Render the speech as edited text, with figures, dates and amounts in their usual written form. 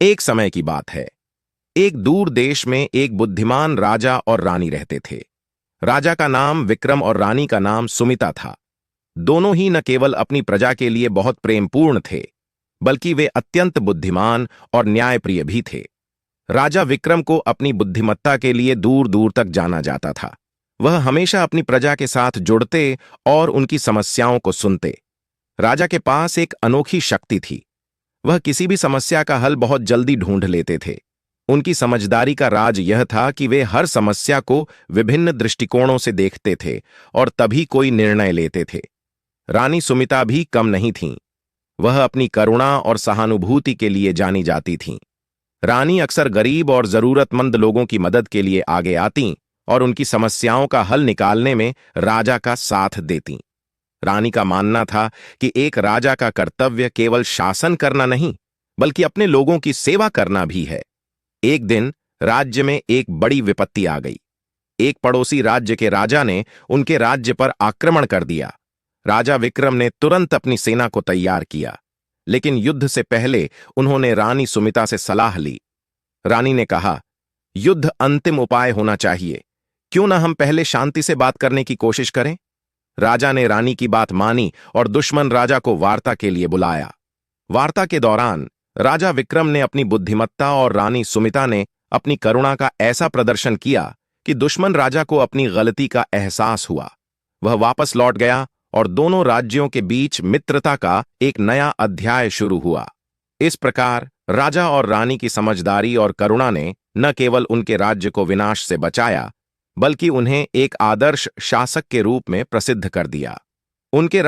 एक समय की बात है। एक दूर देश में एक बुद्धिमान राजा और रानी रहते थे। राजा का नाम विक्रम और रानी का नाम सुमिता था। दोनों ही न केवल अपनी प्रजा के लिए बहुत प्रेमपूर्ण थे, बल्कि वे अत्यंत बुद्धिमान और न्यायप्रिय भी थे। राजा विक्रम को अपनी बुद्धिमत्ता के लिए दूर दूर तक जाना जाता था। वह हमेशा अपनी प्रजा के साथ जुड़ते और उनकी समस्याओं को सुनते। राजा के पास एक अनोखी शक्ति थी। वह किसी भी समस्या का हल बहुत जल्दी ढूंढ लेते थे। उनकी समझदारी का राज यह था कि वे हर समस्या को विभिन्न दृष्टिकोणों से देखते थे और तभी कोई निर्णय लेते थे। रानी सुमिता भी कम नहीं थीं। वह अपनी करुणा और सहानुभूति के लिए जानी जाती थीं। रानी अक्सर गरीब और जरूरतमंद लोगों की मदद के लिए आगे आतीं और उनकी समस्याओं का हल निकालने में राजा का साथ देतीं। रानी का मानना था कि एक राजा का कर्तव्य केवल शासन करना नहीं, बल्कि अपने लोगों की सेवा करना भी है। एक दिन राज्य में एक बड़ी विपत्ति आ गई। एक पड़ोसी राज्य के राजा ने उनके राज्य पर आक्रमण कर दिया। राजा विक्रम ने तुरंत अपनी सेना को तैयार किया, लेकिन युद्ध से पहले उन्होंने रानी सुमिता से सलाह ली। रानी ने कहा, युद्ध अंतिम उपाय होना चाहिए। क्यों ना हम पहले शांति से बात करने की कोशिश करें? राजा ने रानी की बात मानी और दुश्मन राजा को वार्ता के लिए बुलाया। वार्ता के दौरान राजा विक्रम ने अपनी बुद्धिमत्ता और रानी सुमिता ने अपनी करुणा का ऐसा प्रदर्शन किया कि दुश्मन राजा को अपनी गलती का एहसास हुआ। वह वापस लौट गया और दोनों राज्यों के बीच मित्रता का एक नया अध्याय शुरू हुआ। इस प्रकार राजा और रानी की समझदारी और करुणा ने न केवल उनके राज्य को विनाश से बचाया, बल्कि उन्हें एक आदर्श शासक के रूप में प्रसिद्ध कर दिया। उनके